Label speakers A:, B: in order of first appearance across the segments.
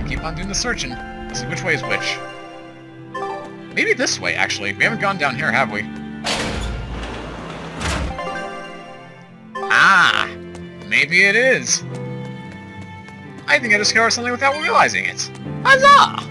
A: keep on doing the searching. Let's see which way is which. Maybe this way, actually. We haven't gone down here, have we? Ah! Maybe it is. I think I discovered something without realizing it. Huzzah!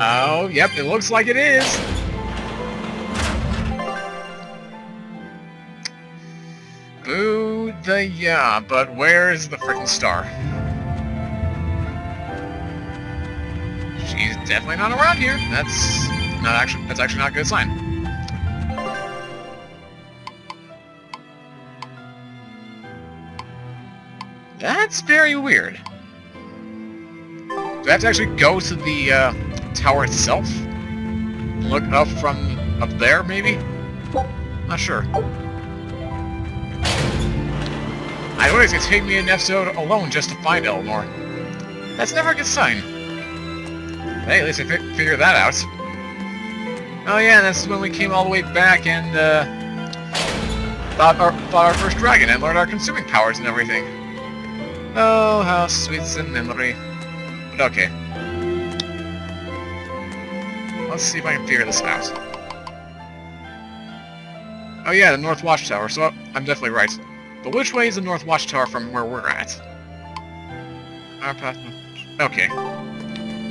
A: Oh, yep, it looks like it is. Boo the yeah, but where is the frickin' star? She's definitely not around here. That's actually not a good sign. That's very weird. Do I have to actually go to the tower itself? Look up from up there, maybe? Not sure. I always gonna take me an episode alone just to find Eleanor. That's never a good sign. Hey, at least I figured that out. Oh yeah, that's when we came all the way back and fought our first dragon and learned our consuming powers and everything. Oh, how sweet's the memory. But okay. Let's see if I can figure this out. Oh yeah, the North Watchtower, so I'm definitely right. But which way is the North Watchtower from where we're at? Our path... Okay.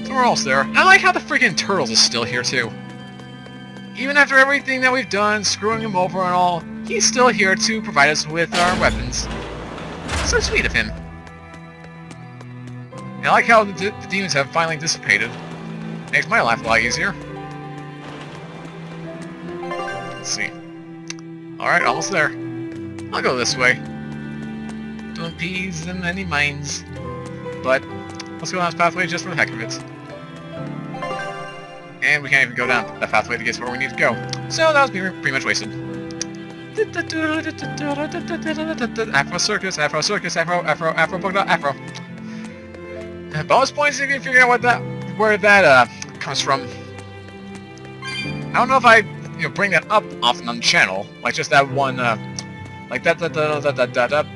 A: So we're almost there. I like how the freaking turtles is still here too. Even after everything that we've done, screwing him over and all, he's still here to provide us with our weapons. So sweet of him. And I like how the demons have finally dissipated. Makes my life a lot easier. Let's see. Alright, almost there. I'll go this way. Don't peas in any mines. But let's go down this pathway just for the heck of it. And we can't even go down that pathway to get to where we need to go. So that was pretty much wasted. Afro circus, Afro circus, Afro polka dot, Afro. Bonus points if you can figure out where that comes from. I don't know if I bring that up often on the channel, like just that one like that,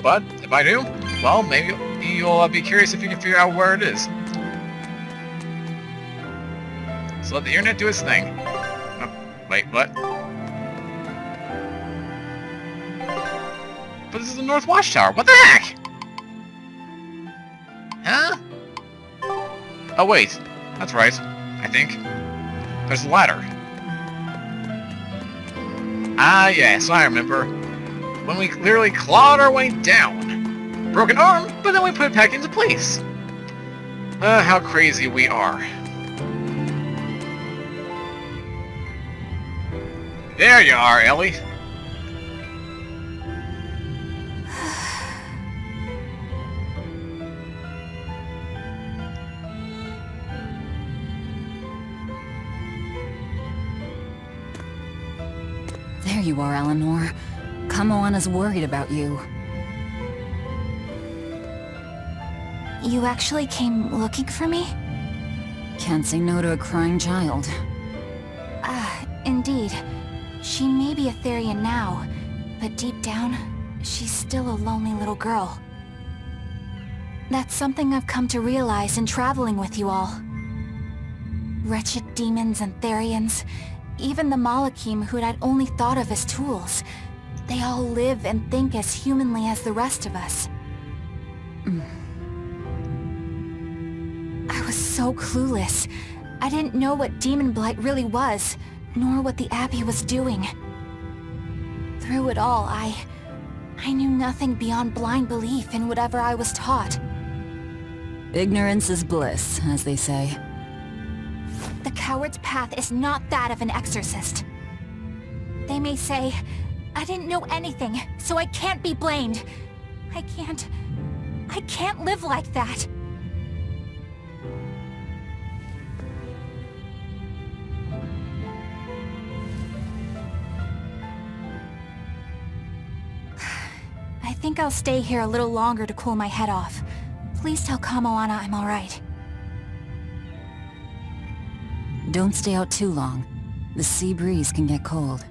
A: but if I do, well, maybe you'll be curious if you can figure out where it is. So let the internet do its thing. Oh, wait, what? But this is the North Watchtower. What the heck? Huh? Oh wait, that's right. I think there's a ladder. Ah, yes, I remember. When we literally clawed our way down. Broken arm, but then we put it back into place. How crazy we are. There you are, Ellie.
B: There you are, Eleanor. Kamoana's worried about you.
C: You actually came looking for me?
B: Can't say no to a crying child.
C: Indeed. She may be a Therian now, but deep down, she's still a lonely little girl. That's something I've come to realize in traveling with you all. Wretched demons and Therians, even the Malakim who I'd only thought of as tools, they all live and think as humanly as the rest of us. I was so clueless. I didn't know what Daemonblight really was, nor what the Abbey was doing. Through it all, I knew nothing beyond blind belief in whatever I was taught.
B: Ignorance is bliss, as they say.
C: The coward's path is not that of an exorcist. They may say, I didn't know anything, so I can't be blamed. I can't live like that. I think I'll stay here a little longer to cool my head off. Please tell Kamoana I'm alright.
B: Don't stay out too long. The sea breeze can get cold.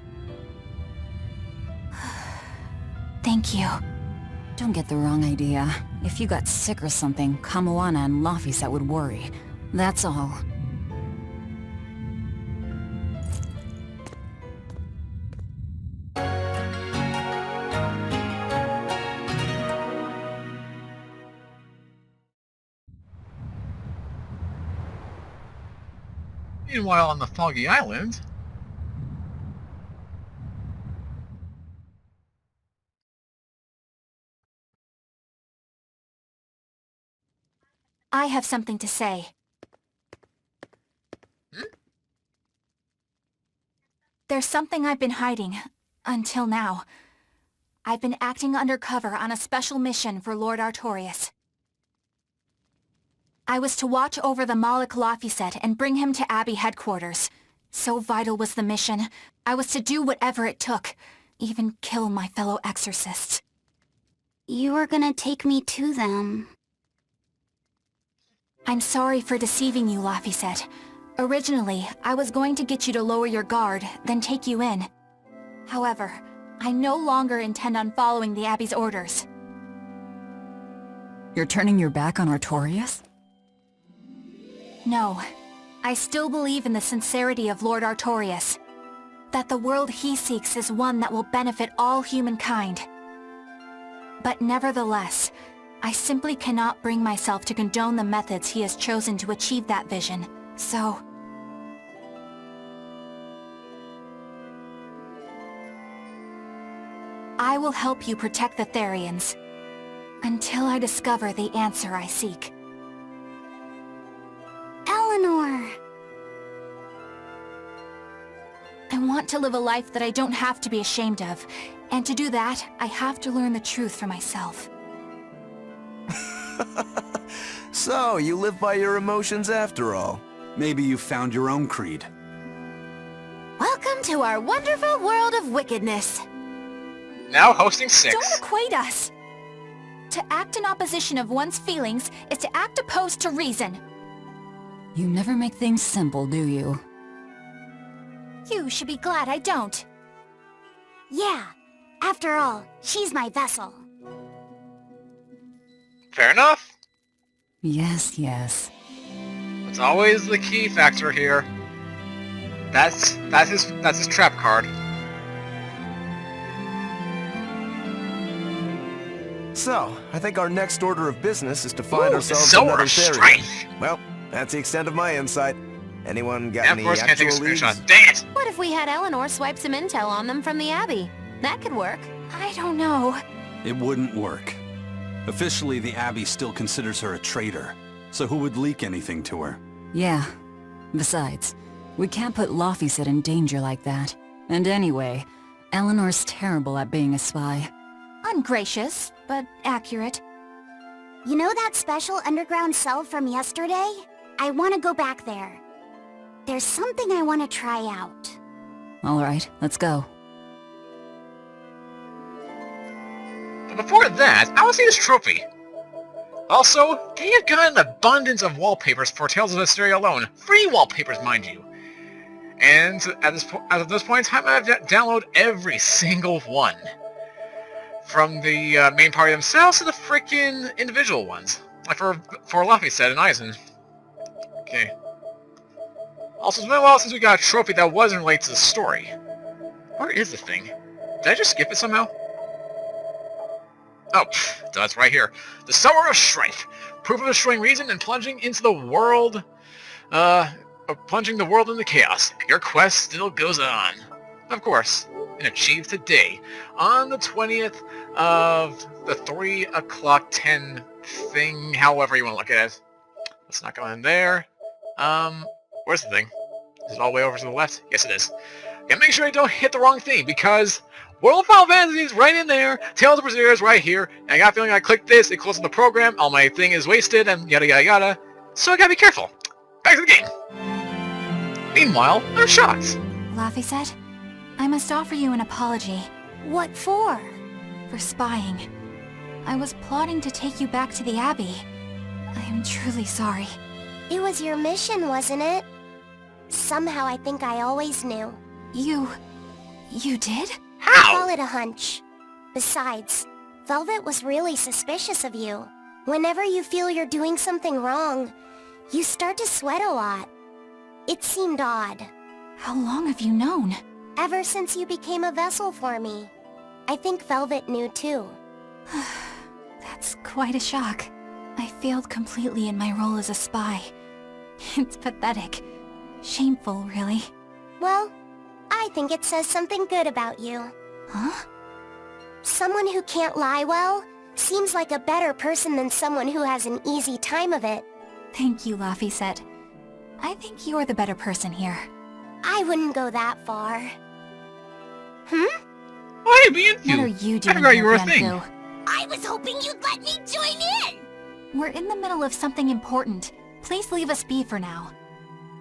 C: Thank you.
B: Don't get the wrong idea. If you got sick or something, Kamoana and Laphicet would worry. That's all.
A: Meanwhile, on the Foggy Island...
C: I have something to say. There's something I've been hiding, until now. I've been acting undercover on a special mission for Lord Artorias. I was to watch over the Malak Laphicet and bring him to Abbey headquarters. So vital was the mission, I was to do whatever it took, even kill my fellow Exorcists.
D: You were gonna take me to them.
C: I'm sorry for deceiving you, Laphicet. Originally, I was going to get you to lower your guard, then take you in. However, I no longer intend on following the Abbey's orders.
B: You're turning your back on Artorias?
C: No. I still believe in the sincerity of Lord Artorias. That the world he seeks is one that will benefit all humankind. But nevertheless, I simply cannot bring myself to condone the methods he has chosen to achieve that vision, so... I will help you protect the Therians, until I discover the answer I seek.
D: Eleanor!
C: I want to live a life that I don't have to be ashamed of, and to do that, I have to learn the truth for myself.
E: So, you live by your emotions after all.
F: Maybe you found your own creed.
C: Welcome to our wonderful world of wickedness.
A: Now hosting 6.
C: Don't equate us! To act in opposition of one's feelings is to act opposed to reason.
B: You never make things simple, do you?
C: You should be glad I don't.
D: Yeah. After all, she's my vessel.
A: Fair enough.
B: Yes, yes.
A: It's always the key factor here. That's his trap card.
E: So, I think our next order of business is to find
A: Ooh,
E: ourselves
A: Sower
E: another
A: Strife.
E: Therian. Well, that's the extent of my insight. Anyone got
A: And of
E: any
A: course, can't take a
E: actual leads?
A: screenshot. Dang it!
G: What if we had Eleanor swipe some intel on them from the Abbey? That could work.
C: I don't know.
F: It wouldn't work. Officially, the Abbey still considers her a traitor. So who would leak anything to her?
B: Yeah. Besides, we can't put Laphicet in danger like that. And anyway, Eleanor's terrible at being a spy.
C: Ungracious, but accurate.
D: You know that special underground cell from yesterday? I want to go back there. There's something I want to try out.
B: Alright, let's go.
A: But before that, I want to see this trophy. Also, they have got an abundance of wallpapers for Tales of Zestiria alone. Free wallpapers, mind you. And as of this point in time, I've downloaded every single one. From the main party themselves to the freaking individual ones. Like for Laphicet and Eisen. Okay. Also, it's been a while since we got a trophy that wasn't related to the story. Where is the thing? Did I just skip it somehow? Oh, that's right here. The Sower of Strife. Proof of destroying reason and plunging into the world, plunging the world into chaos. Your quest still goes on. Of course, and achieved today, on the 20th of the 3 o'clock 10 thing, however you want to look at it. Let's not go in there. Where's the thing? Is it all the way over to the left? Yes, it is. And make sure you don't hit the wrong thing, because World of Final Fantasy is right in there, Tales of Berseria is right here, and I got a feeling I click this, it closes the program, all my thing is wasted, and yada yada yada. So I gotta be careful. Back to the game. Meanwhile, there's shots.
C: Laphicet, I must offer you an apology.
D: What for?
C: For spying. I was plotting to take you back to the Abbey. I am truly sorry.
D: It was your mission, wasn't it? Somehow I think I always knew.
C: You did?
D: Call
A: How?
D: it a hunch. Besides, Velvet was really suspicious of you. Whenever you feel you're doing something wrong, you start to sweat a lot. It seemed odd.
C: How long have you known?
D: Ever since you became a vessel for me. I think Velvet knew too.
C: That's quite a shock. I failed completely in my role as a spy. It's pathetic. Shameful, really.
D: Well, I think it says something good about you.
C: Huh?
D: Someone who can't lie well seems like a better person than someone who has an easy time of it.
C: Thank you, Laphicet. I think you're the better person here.
D: I wouldn't go that far. Hmm?
A: Why are you being
C: What are
A: you?
C: you
A: I
C: doing
A: forgot you
C: here,
A: were a thing.
C: Bianfu?
D: I was hoping you'd let me join in!
C: We're in the middle of something important. Please leave us be for now.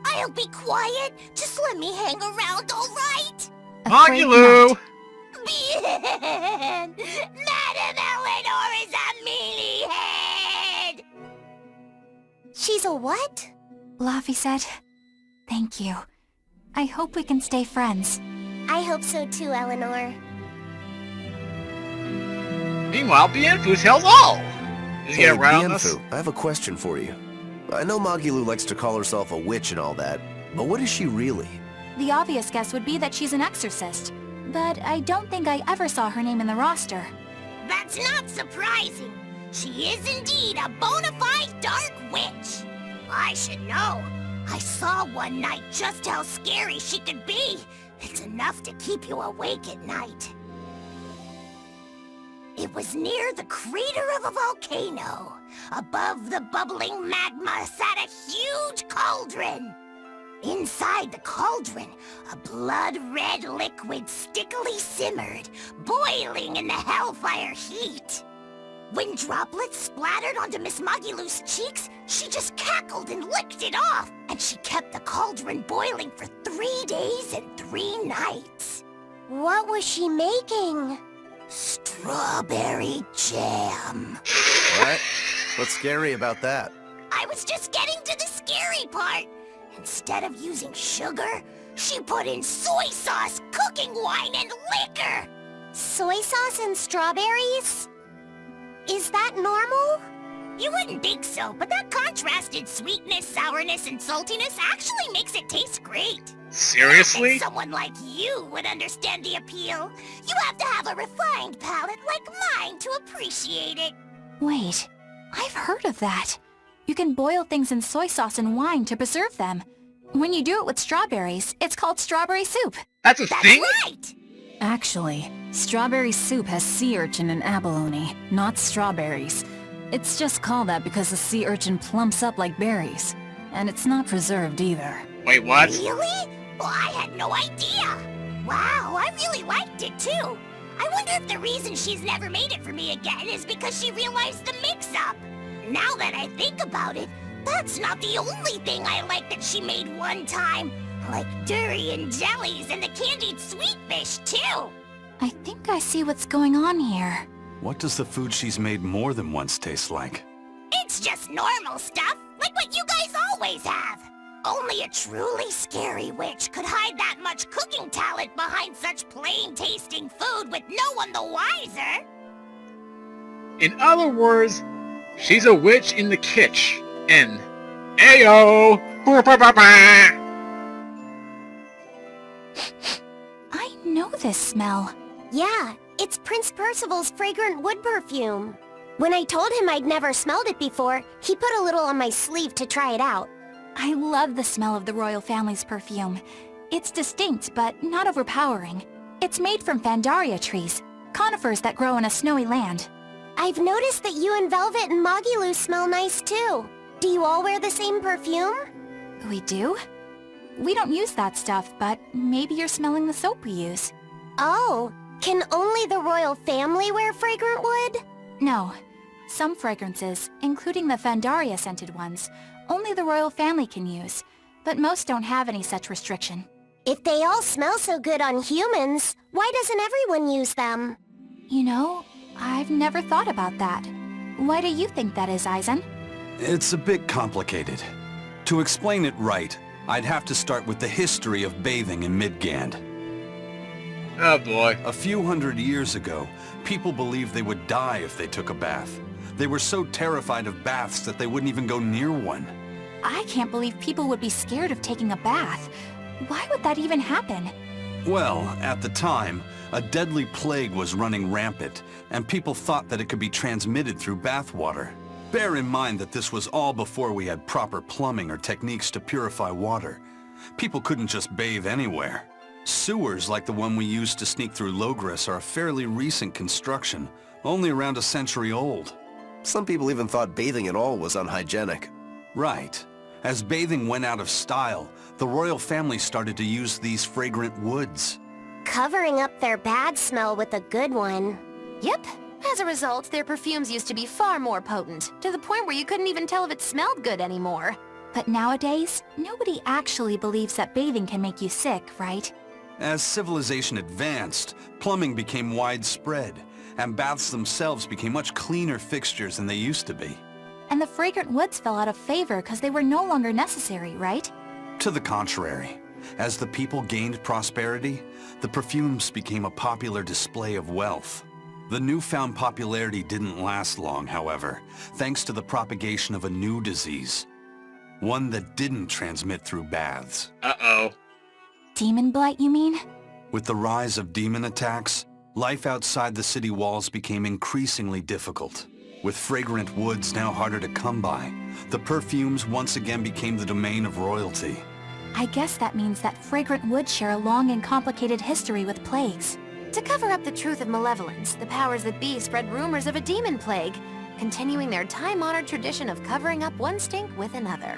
D: I'll be quiet. Just let me hang around, alright?
C: Afraid
A: Magulu!
C: not.
D: Bien! Madame Eleanor is a mealyhead! She's a what?
C: Laphicet, thank you. I hope we can stay friends.
D: I hope so too, Eleanor.
A: Meanwhile, Bienfu tells all! Did you
E: Hey,
A: get around this?
E: Bienfu, I have a question for you. I know Magilou likes to call herself a witch and all that, but what is she really?
C: The obvious guess would be that she's an exorcist, but I don't think I ever saw her name in the roster.
D: That's not surprising. She is indeed a bona fide dark witch. I should know. I saw one night just how scary she could be. It's enough to keep you awake at night. It was near the crater of a volcano. Above the bubbling magma sat a huge cauldron. Inside the cauldron, a blood-red liquid stickily simmered, boiling in the hellfire heat. When droplets splattered onto Miss Magilou's cheeks, she just cackled and licked it off, and she kept the cauldron boiling for 3 days and 3 nights. What was she making? Strawberry jam.
E: What? What's scary about that?
D: I was just getting to the scary part. Instead of using sugar, she put in soy sauce, cooking wine, and liquor. Soy sauce and strawberries? Is that normal? You wouldn't think so, but that contrasted sweetness, sourness, and saltiness actually makes it taste great.
A: Seriously?
D: And someone like you would understand the appeal. You have to have a refined palate like mine to appreciate it.
C: Wait, I've heard of that. You can boil things in soy sauce and wine to preserve them. When you do it with strawberries, it's called strawberry soup.
A: That's a
D: That's
A: thing?
D: right!
B: Actually, strawberry soup has sea urchin and abalone, not strawberries. It's just called that because the sea urchin plumps up like berries. And it's not preserved either.
A: Wait, what?
D: Really? Well, I had no idea. Wow, I really liked it too. I wonder if the reason she's never made it for me again is because she realized the mix-up. Now that I think about it, that's not the only thing I like that she made one time. Like durian jellies and the candied sweet fish too.
C: I think I see what's going on here.
F: What does the food she's made more than once taste like?
D: It's just normal stuff, like what you guys always have. Only a truly scary witch could hide that much cooking talent behind such plain-tasting food with no one the wiser.
A: In other words, she's a witch in the kitsch. And Ayo! Ba-ba-ba-ba!
C: I know this smell.
D: Yeah, it's Prince Percival's fragrant wood perfume. When I told him I'd never smelled it before, he put a little on my sleeve to try it out.
C: I love the smell of the royal family's perfume. It's distinct, but not overpowering. It's made from Fandaria trees, conifers that grow in a snowy land.
D: I've noticed that you and Velvet and Magilou smell nice too. Do you all wear the same perfume?
C: We do? We don't use that stuff, but maybe you're smelling the soap we use.
D: Oh, can only the royal family wear fragrant wood?
C: No. Some fragrances, including the Fandaria-scented ones, only the royal family can use, but most don't have any such restriction.
D: If they all smell so good on humans, why doesn't everyone use them?
C: You know, I've never thought about that. Why do you think that is, Aizen?
F: It's a bit complicated. To explain it right, I'd have to start with the history of bathing in Midgand.
A: Oh boy.
F: A few hundred years ago, people believed they would die if they took a bath. They were so terrified of baths that they wouldn't even go near one.
C: I can't believe people would be scared of taking a bath. Why would that even happen?
F: Well, at the time, a deadly plague was running rampant, and people thought that it could be transmitted through bathwater. Bear in mind that this was all before we had proper plumbing or techniques to purify water. People couldn't just bathe anywhere. Sewers like the one we used to sneak through Logris are a fairly recent construction, only around a century old.
E: Some people even thought bathing at all was unhygienic.
F: Right. As bathing went out of style, the royal family started to use these fragrant woods.
D: Covering up their bad smell with a good one.
G: Yep. As a result, their perfumes used to be far more potent, to the point where you couldn't even tell if it smelled good anymore.
C: But nowadays, nobody actually believes that bathing can make you sick, right?
F: As civilization advanced, plumbing became widespread, and baths themselves became much cleaner fixtures than they used to be.
C: And the fragrant woods fell out of favor because they were no longer necessary, right?
F: To the contrary, as the people gained prosperity, the perfumes became a popular display of wealth. The newfound popularity didn't last long, however, thanks to the propagation of a new disease. One that didn't transmit through baths.
A: Uh-oh.
C: Daemonblight, you mean?
F: With the rise of demon attacks, life outside the city walls became increasingly difficult. With fragrant woods now harder to come by, the perfumes once again became the domain of royalty.
C: I guess that means that fragrant woods share a long and complicated history with plagues.
G: To cover up the truth of malevolence, the powers that be spread rumors of a demon plague, continuing their time-honored tradition of covering up one stink with another.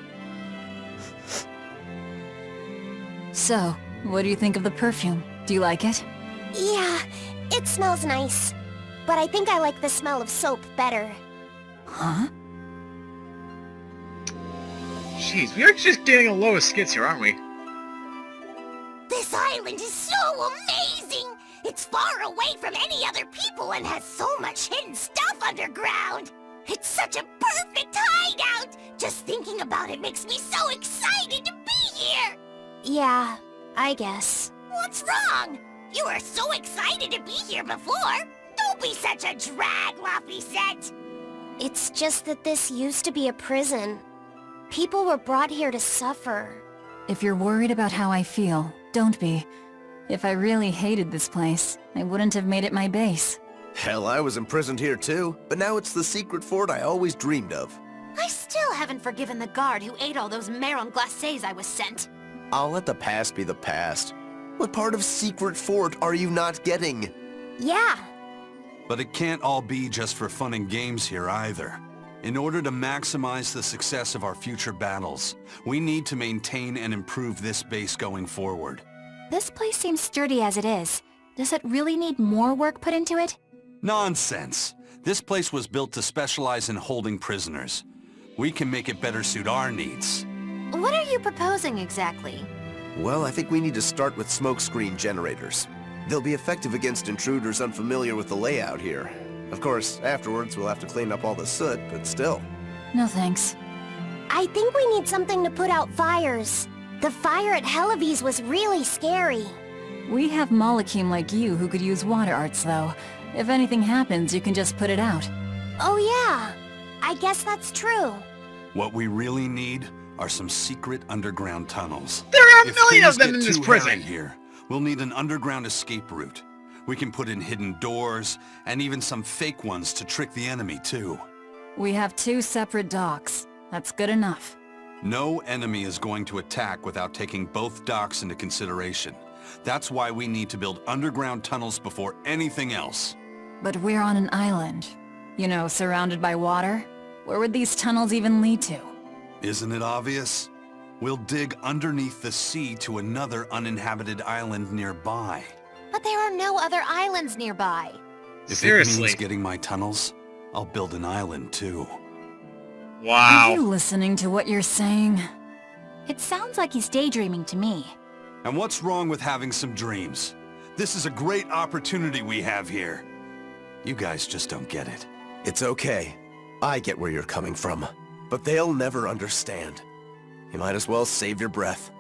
B: So, what do you think of the perfume? Do you like it?
D: Yeah, it smells nice. But I think I like the smell of soap better.
B: Huh?
A: Jeez, we are just getting a load of skits here, aren't we?
D: This island is so amazing! It's far away from any other people and has so much hidden stuff underground! It's such a perfect hideout! Just thinking about it makes me so excited to be here!
C: Yeah, I guess.
D: What's wrong? You were so excited to be here before! Don't be such a drag, Laphicet! It's just that this used to be a prison. People were brought here to suffer.
B: If you're worried about how I feel, don't be. If I really hated this place, I wouldn't have made it my base.
E: Hell, I was imprisoned here too, but now it's the secret fort I always dreamed of.
G: I still haven't forgiven the guard who ate all those marron glacés I was sent.
E: I'll let the past be the past. What part of secret fort are you not getting?
D: Yeah,
F: But it can't all be just for fun and games here either. In order to maximize the success of our future battles, we need to maintain and improve this base going forward.
C: This place seems sturdy as it is. Does it really need more work put into it?
F: Nonsense! This place was built to specialize in holding prisoners. We can make it better suit our needs.
G: What are you proposing exactly?
E: Well, I think we need to start with smokescreen generators. They'll be effective against intruders unfamiliar with the layout here. Of course, afterwards we'll have to clean up all the soot, but still.
B: No thanks.
D: I think we need something to put out fires. The fire at Helavi's was really scary.
B: We have Malakim like you who could use water arts, though. If anything happens, you can just put it out.
D: Oh yeah, I guess that's true.
F: What we really need are some secret underground tunnels.
A: There are a
F: If
A: million of
F: things
A: them
F: get
A: in this
F: too
A: prison!
F: hairy here, we'll need an underground escape route. We can put in hidden doors, and even some fake ones to trick the enemy too.
B: We have 2 separate docks. That's good enough.
F: No enemy is going to attack without taking both docks into consideration. That's why we need to build underground tunnels before anything else.
B: But we're on an island. You know, surrounded by water. Where would these tunnels even lead to?
F: Isn't it obvious? We'll dig underneath the sea to another uninhabited island nearby.
G: But there are no other islands nearby.
F: If it
A: Seriously.
F: means getting my tunnels, I'll build an island too.
B: Are
A: Wow.
B: you listening to what you're saying?
C: It sounds like he's daydreaming to me.
F: And what's wrong with having some dreams? This is a great opportunity we have here. You guys just don't get it.
E: It's okay. I get where you're coming from. But they'll never understand. You might as well save your breath.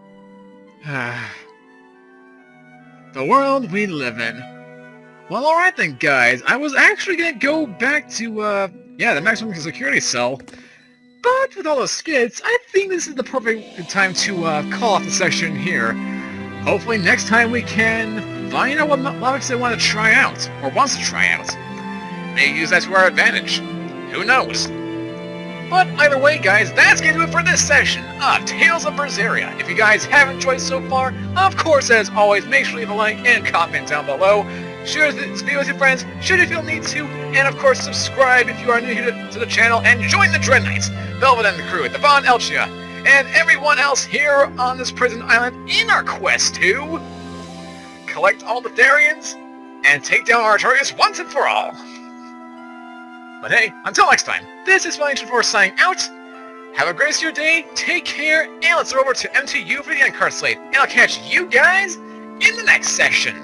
A: The world we live in. Well, alright then, guys. I was actually gonna go back to, yeah, the maximum security cell. But with all those skits, I think this is the perfect time to, call off the section here. Hopefully next time we can find out what Malak they want to try out, or wants to try out. Maybe use that to our advantage. Who knows? But either way, guys, that's going to do it for this session of Tales of Berseria. If you guys have enjoyed so far, of course, as always, make sure to leave a like and comment down below. Share this video with your friends, should you feel need to, and of course, subscribe if you are new here to the channel, and join the Dread Knights, Velvet and the crew, the Von Elchia, and everyone else here on this prison island in our quest to collect all the Therians and take down Artorias once and for all. But hey, until next time, this is Ancient Force signing out. Have a great rest of your day, take care, and let's go over to MTU for the end card slate. And I'll catch you guys in the next session.